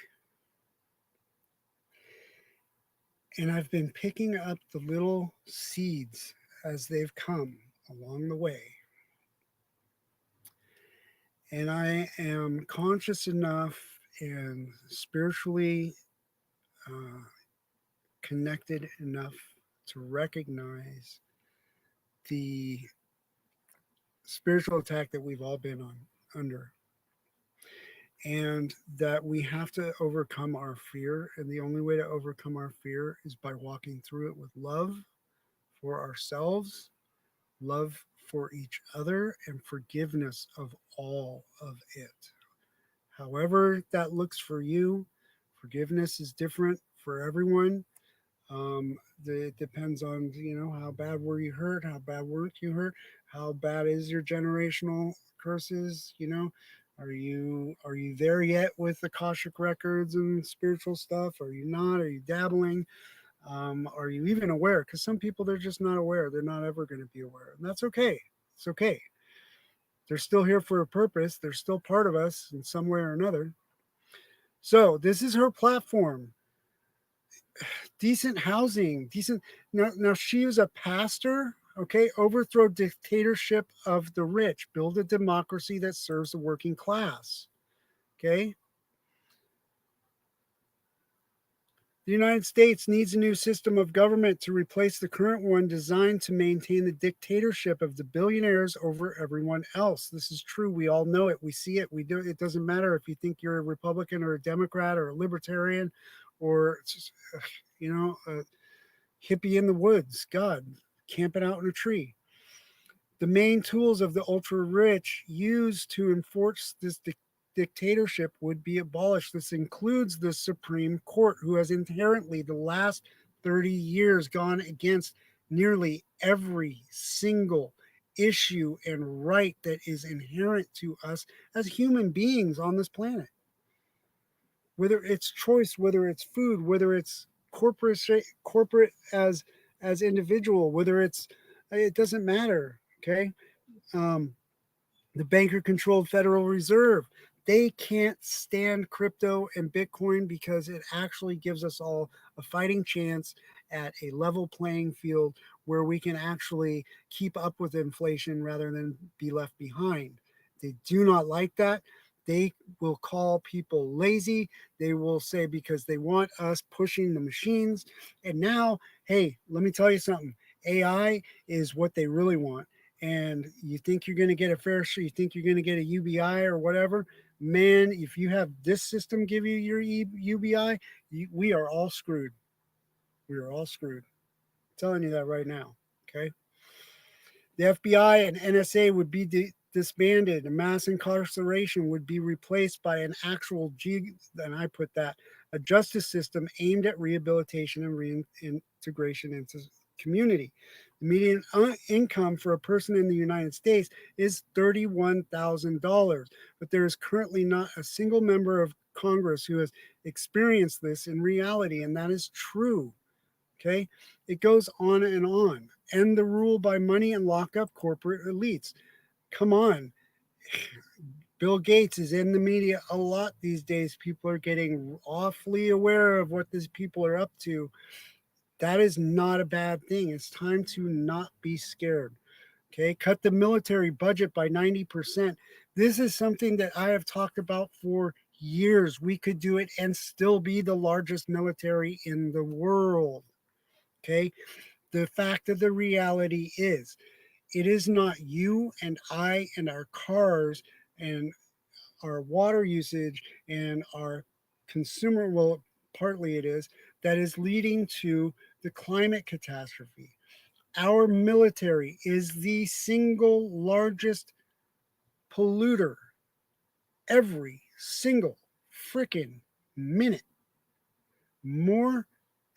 And I've been picking up the little seeds as they've come along the way. And I am conscious enough and spiritually uh, connected enough to recognize the spiritual attack that we've all been on under, and that we have to overcome our fear, and the only way to overcome our fear is by walking through it with love for ourselves, love for each other, and forgiveness of all of it. However that looks for you, forgiveness is different for everyone. It depends on how bad were you hurt, how bad weren't you hurt, How bad is your generational curses? Are you there yet with the Akashic records and spiritual stuff? Are you not? Are you dabbling? Are you even aware? Because some people, they're just not aware. They're not ever going to be aware, and that's okay. It's okay. They're still here for a purpose. They're still part of us in some way or another. So this is her platform. Decent housing, decent. Now she is a pastor. Okay, overthrow dictatorship of the rich, build a democracy that serves the working class. Okay, the United States needs a new system of government to replace the current one designed to maintain the dictatorship of the billionaires over everyone else. This is true. We all know it. We see it. We do. It doesn't matter if you think you're a Republican or a Democrat or a Libertarian or a hippie in the woods. God, camping out in a tree. The main tools of the ultra rich used to enforce this dictatorship would be abolished. This includes the Supreme Court, who has inherently, the last 30 years, gone against nearly every single issue and right that is inherent to us as human beings on this planet. Whether it's choice, whether it's food, whether it's corporate as individual, whether it doesn't matter. Okay, um, the banker controlled Federal Reserve. They can't stand crypto and Bitcoin because it actually gives us all a fighting chance at a level playing field where we can actually keep up with inflation rather than be left behind. They do not like that. They will call people lazy. They will say because they want us pushing the machines. And now, hey, let me tell you something. AI is what they really want. And you think you're going to get a fair share, you think you're going to get a UBI or whatever, man, if you have this system give you your UBI, we are all screwed. We are all screwed. I'm telling you that right now. Okay. The FBI and NSA would be disbanded, and mass incarceration would be replaced by an actual and I put that, a justice system aimed at rehabilitation and reintegration into community. The median income for a person in the United States is $31,000, but there is currently not a single member of Congress who has experienced this in reality, and that is true. Okay. It goes on and on. End the rule by money and lock up corporate elites. Come on. Bill Gates is in the media a lot these days. People are getting awfully aware of what these people are up to. That is not a bad thing. It's time to not be scared. Okay. Cut the military budget by 90%. This is something that I have talked about for years. We could do it and still be the largest military in the world. Okay. The fact of the reality is, it is not you and I and our cars and our water usage and our consumer, well, partly it is, that is leading to the climate catastrophe. Our military is the single largest polluter every single freaking minute. More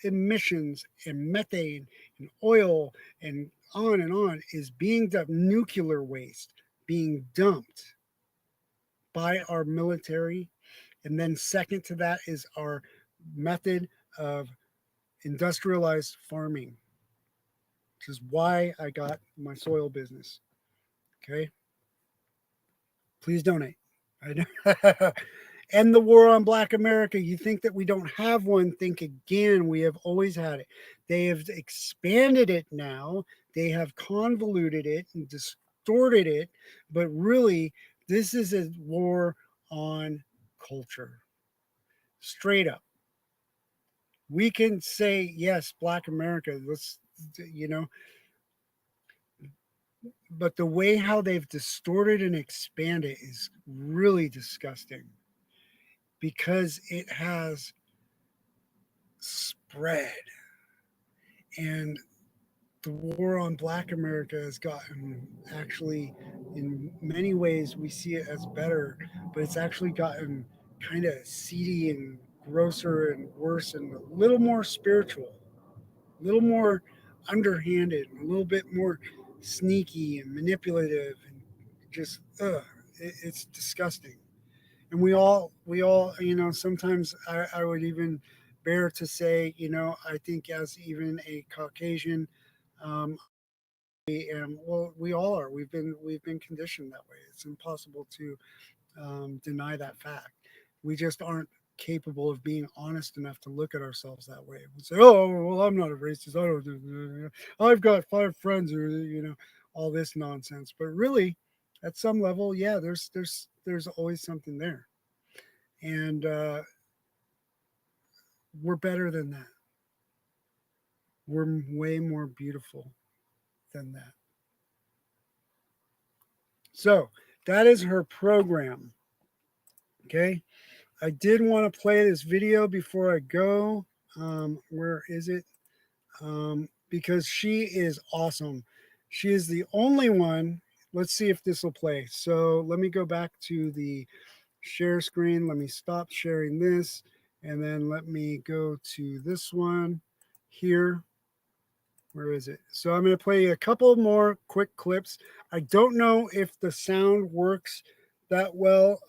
emissions and methane and oil and on is being dumped, nuclear waste being dumped by our military. And then, second to that, is our method of industrialized farming, which is why I got my soil business. Okay. Please donate. I know. End the war on Black America. You think that we don't have one? Think again. We have always had it. They have expanded it now. They have convoluted it and distorted it. But really, this is a war on culture. Straight up. We can say, yes, Black America, let's, you know, but the way how they've distorted and expanded is really disgusting because it has spread. And the war on Black America has gotten, actually, in many ways, we see it as better, but it's actually gotten kind of seedy and grosser and worse and a little more spiritual, a little more underhanded, a little bit more sneaky and manipulative and just it's disgusting. And we all, sometimes I would even bear to say, I think as even a Caucasian, um, and well, we all are. We've been conditioned that way. It's impossible to deny that fact. We just aren't capable of being honest enough to look at ourselves that way. We say, "Oh, well, I'm not a racist. I don't. I've got 5 friends," or all this nonsense. But really, at some level, yeah, there's always something there, and we're better than that. We're way more beautiful than that. So that is her program. Okay. I did want to play this video before I go. Where is it? Because she is awesome. She is the only one. Let's see if this will play. So let me go back to the share screen. Let me stop sharing this. And then let me go to this one here. Where is it? So I'm going to play a couple more quick clips. I don't know if the sound works that well.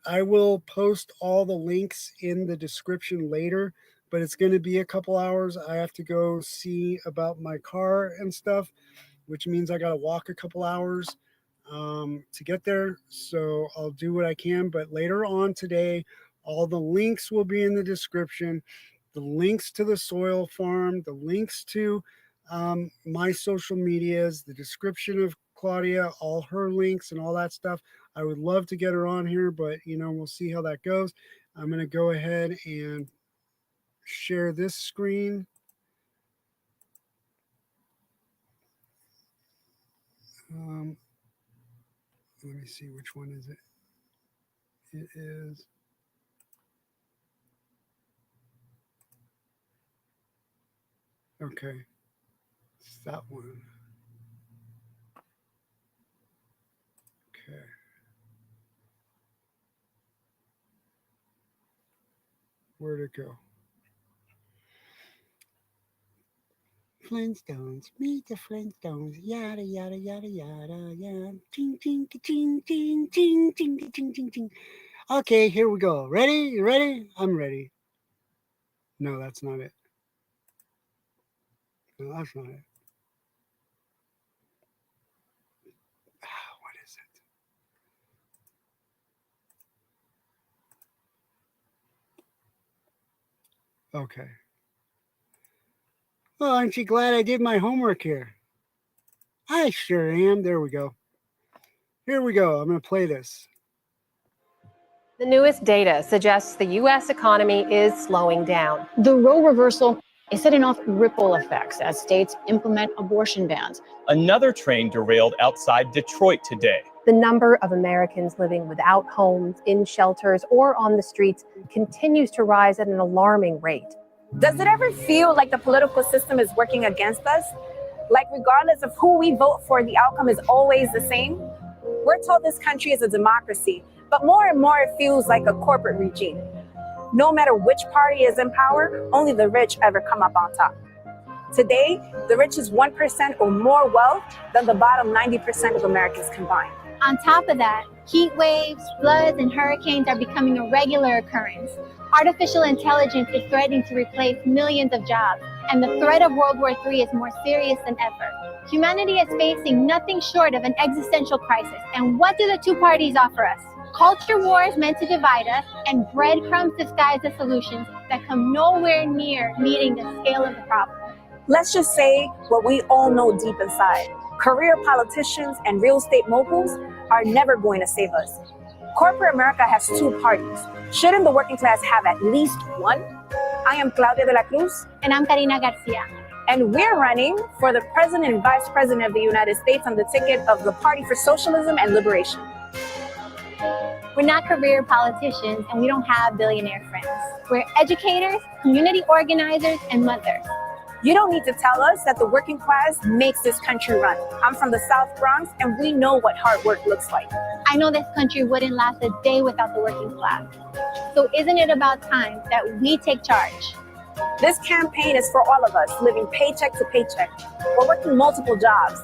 I will post all the links in the description later, but it's going to be a couple hours. I have to go see about my car and stuff, which means I got to walk a couple hours to get there. So I'll do what I can. But later on today, all the links will be in the description, the links to the soil farm, the links to my social medias, the description of Claudia, all her links and all that stuff. I would love to get her on here, but we'll see how that goes. I'm going to go ahead and share this screen. Let me see, which one is it? It is. Okay. It's that one. Okay. Where'd it go? Flintstones, meet the Flintstones, yada yada yada yada, yeah. Ching ching ching ching ching ching ching ching ching. Okay, here we go. Ready? You ready? I'm ready. No, that's not it. No, that's not it. What is it? Okay. Well, aren't you glad I did my homework here? I sure am. There we go. Here we go. I'm going to play this. The newest data suggests the U.S. economy is slowing down. The Roe reversal is setting off ripple effects as states implement abortion bans. Another train derailed outside Detroit today. The number of Americans living without homes, in shelters, or on the streets continues to rise at an alarming rate. Does it ever feel like the political system is working against us? Like regardless of who we vote for, the outcome is always the same? We're told this country is a democracy, but more and more it feels like a corporate regime. No matter which party is in power, only the rich ever come up on top. Today, the richest 1% or more wealth than the bottom 90% of Americans combined. On top of that, heat waves, floods, and hurricanes are becoming a regular occurrence. Artificial intelligence is threatening to replace millions of jobs, and the threat of World War III is more serious than ever. Humanity is facing nothing short of an existential crisis, and what do the two parties offer us? Culture wars meant to divide us, and breadcrumbs disguised as solutions that come nowhere near meeting the scale of the problem. Let's just say what we all know deep inside. Career politicians and real estate moguls are never going to save us. Corporate America has two parties. Shouldn't the working class have at least one? I am Claudia De La Cruz. And I'm Karina Garcia. And we're running for the President and Vice President of the United States on the ticket of the Party for Socialism and Liberation. We're not career politicians, and we don't have billionaire friends. We're educators, community organizers, and mothers. You don't need to tell us that the working class makes this country run. I'm from the South Bronx, and we know what hard work looks like. I know this country wouldn't last a day without the working class. So isn't it about time that we take charge? This campaign is for all of us living paycheck to paycheck. We're working multiple jobs,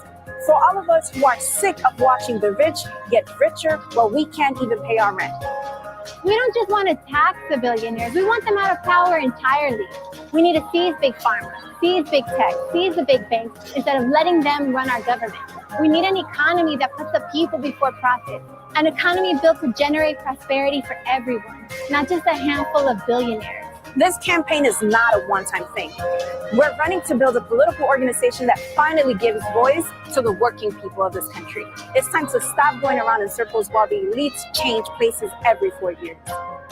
For all of us who are sick of watching the rich get richer while we can't even pay our rent. We don't just want to tax the billionaires, we want them out of power entirely. We need to seize big pharma, seize big tech, seize the big banks instead of letting them run our government. We need an economy that puts the people before profit, an economy built to generate prosperity for everyone, not just a handful of billionaires. This campaign is not a one-time thing. We're running to build a political organization that finally gives voice to the working people of this country. It's time to stop going around in circles while the elites change places every 4 years.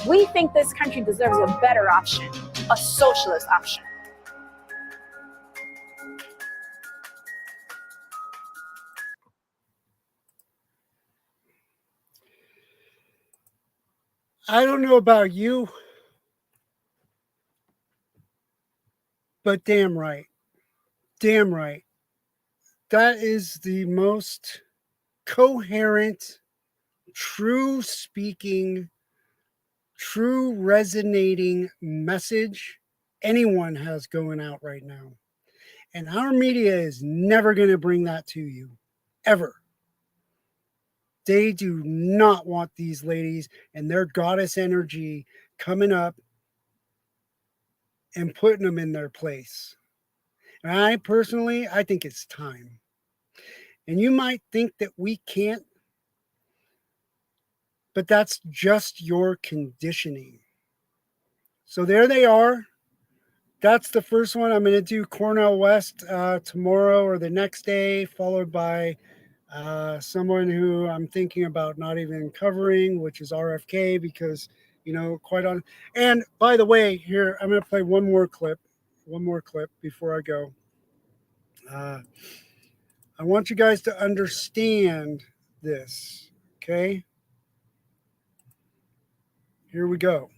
We think this country deserves a better option, a socialist option. I don't know about you, but damn right. Damn right. That is the most coherent, true speaking, true resonating message anyone has going out right now. And our media is never going to bring that to you, ever. They do not want these ladies and their goddess energy coming up and putting them in their place. And I personally, I think it's time. And you might think that we can't, but that's just your conditioning. So there they are. That's the first one. I'm going to do Cornell West tomorrow or the next day, followed by someone who I'm thinking about not even covering, which is RFK, because, quite on. And by the way, here, I'm going to play one more clip before I go. I want you guys to understand this, okay? Here we go.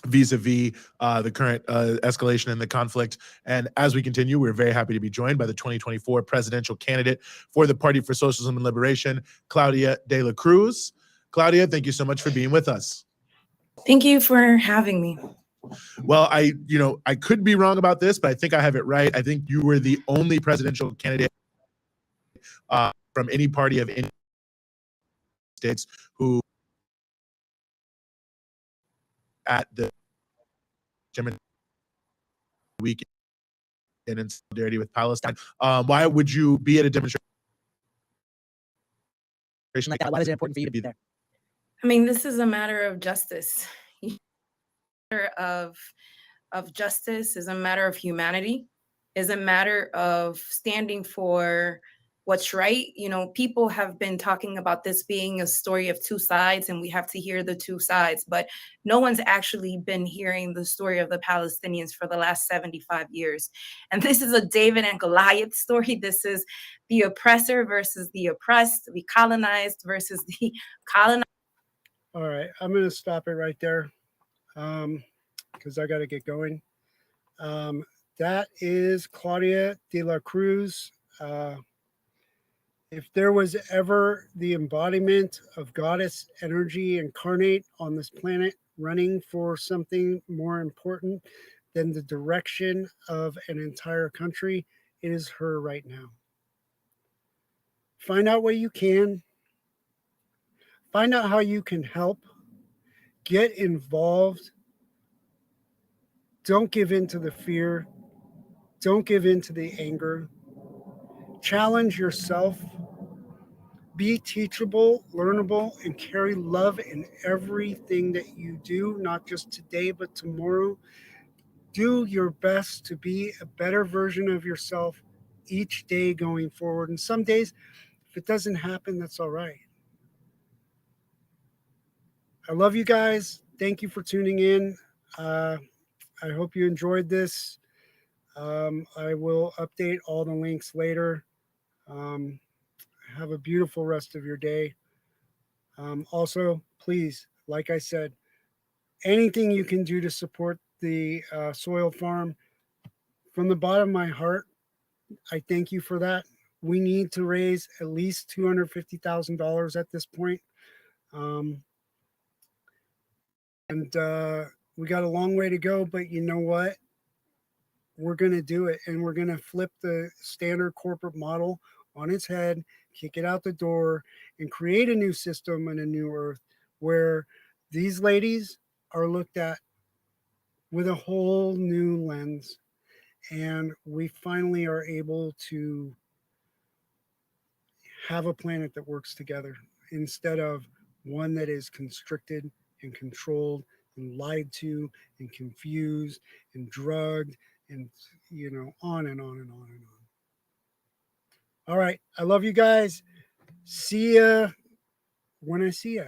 Vis-a-vis the current escalation in the conflict. And as we continue, we're very happy to be joined by the 2024 presidential candidate for the Party for Socialism and Liberation, Claudia De La Cruz. Claudia, thank you so much for being with us. Thank you for having me. Well, I could be wrong about this, but I think I have it right. I think you were the only presidential candidate from any party of any states who at the weekend in solidarity with Palestine. Why would you be at a demonstration like that? Why is it important for you to be there? I mean, this is a matter of justice. Of justice is a matter of humanity, is a matter of standing for what's right. People have been talking about this being a story of two sides, and we have to hear the two sides, but no one's actually been hearing the story of the Palestinians for the last 75 years. And this is a David and Goliath story. This is the oppressor versus the oppressed, the colonized versus the colonized. All right, I'm going to stop it right there because I got to get going. That is Claudia De La Cruz. If there was ever the embodiment of goddess energy incarnate on this planet running for something more important than the direction of an entire country, it is her right now. Find out what you can. Find out how you can help. Get involved. Don't give in to the fear. Don't give in to the anger. Challenge yourself. Be teachable, learnable, and carry love in everything that you do, not just today, but tomorrow. Do your best to be a better version of yourself each day going forward. And some days, if it doesn't happen, that's all right. I love you guys. Thank you for tuning in. I hope you enjoyed this. I will update all the links later. Have a beautiful rest of your day. Also, please, like I said, anything you can do to support the soil farm, from the bottom of my heart, I thank you for that. We need to raise at least $250,000 at this point. And we got a long way to go, but you know what? we're going to do it, and we're going to flip the standard corporate model on its head, kick it out the door, and create a new system and a new earth where these ladies are looked at with a whole new lens, and we finally are able to have a planet that works together instead of one that is constricted and controlled and lied to and confused and drugged and, you know, on and on and on and on. All right. I love you guys. See ya when I see ya.